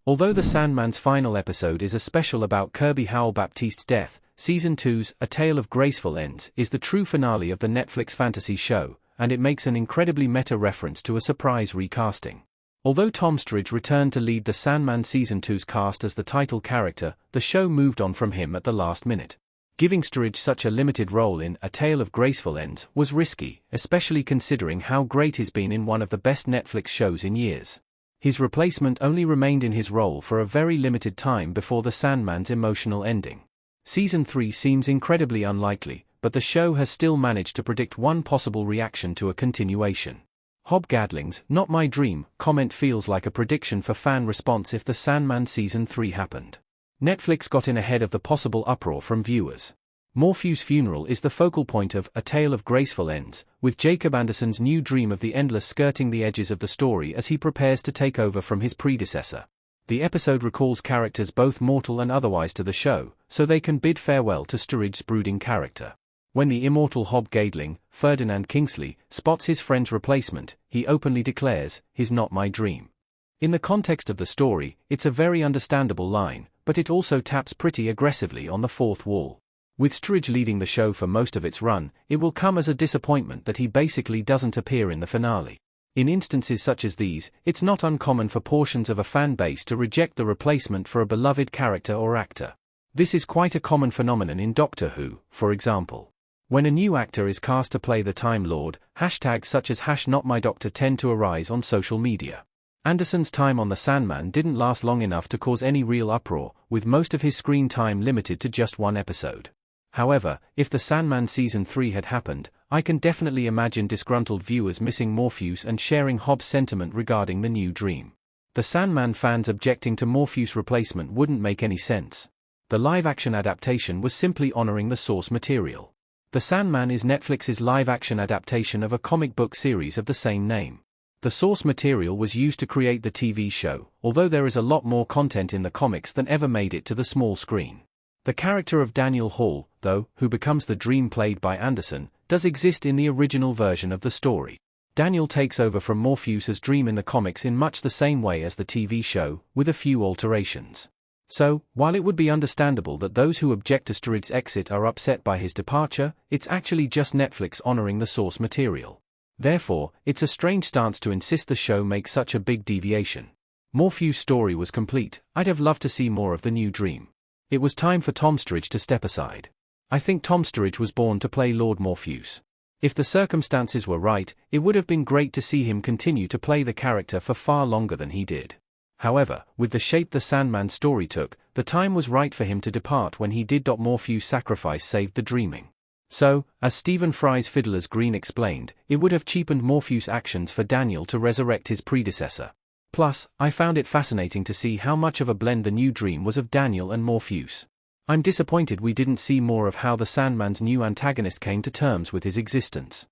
Although the Sandman's final episode is a special about Kirby Howell-Baptiste's death, Season 2's A Tale of Graceful Ends is the true finale of the Netflix fantasy show, and it makes an incredibly meta reference to a surprise recasting. Although Tom Sturridge returned to lead the Sandman Season 2's cast as the title character, the show moved on from him at the last minute. Giving Sturridge such a limited role in A Tale of Graceful Ends was risky, especially considering how great he's been in one of the best Netflix shows in years. His replacement only remained in his role for a very limited time before the Sandman's emotional ending. Season 3 seems incredibly unlikely, but the show has still managed to predict one possible reaction to a continuation. Hob Gadling's "Not My Dream" comment feels like a prediction for fan response if the Sandman Season 3 happened. Netflix got in ahead of the possible uproar from viewers. Morphew's funeral is the focal point of A Tale of Graceful Ends, with Jacob Anderson's new dream of the Endless skirting the edges of the story as he prepares to take over from his predecessor. The episode recalls characters both mortal and otherwise to the show, so they can bid farewell to Sturridge's brooding character. When the immortal Hob Gadling, Ferdinand Kingsley, spots his friend's replacement, he openly declares, "He's not my dream." In the context of the story, it's a very understandable line, but it also taps pretty aggressively on the fourth wall. With Sturridge leading the show for most of its run, it will come as a disappointment that he basically doesn't appear in the finale. In instances such as these, it's not uncommon for portions of a fan base to reject the replacement for a beloved character or actor. This is quite a common phenomenon in Doctor Who, for example. When a new actor is cast to play the Time Lord, hashtags such as #NotMyDoctor tend to arise on social media. Anderson's time on the Sandman didn't last long enough to cause any real uproar, with most of his screen time limited to just one episode. However, if the Sandman Season 3 had happened, I can definitely imagine disgruntled viewers missing Morpheus and sharing Hobb's sentiment regarding the new dream. The Sandman fans objecting to Morpheus' replacement wouldn't make any sense. The live-action adaptation was simply honoring the source material. The Sandman is Netflix's live-action adaptation of a comic book series of the same name. The source material was used to create the TV show, although there is a lot more content in the comics than ever made it to the small screen. The character of Daniel Hall, though, who becomes the Dream played by Anderson, does exist in the original version of the story. Daniel takes over from Morpheus' Dream in the comics in much the same way as the TV show, with a few alterations. So, while it would be understandable that those who object to Sturridge's exit are upset by his departure, it's actually just Netflix honoring the source material. Therefore, it's a strange stance to insist the show make such a big deviation. Morpheus' story was complete. I'd have loved to see more of the new Dream. It was time for Tom Sturridge to step aside. I think Tom Sturridge was born to play Lord Morpheus. If the circumstances were right, it would have been great to see him continue to play the character for far longer than he did. However, with the shape the Sandman story took, the time was right for him to depart when he did. Morpheus' sacrifice saved the dreaming. So, as Stephen Fry's Fiddler's Green explained, it would have cheapened Morpheus' actions for Daniel to resurrect his predecessor. Plus, I found it fascinating to see how much of a blend the new Dream was of Daniel and Morpheus. I'm disappointed we didn't see more of how the Sandman's new antagonist came to terms with his existence.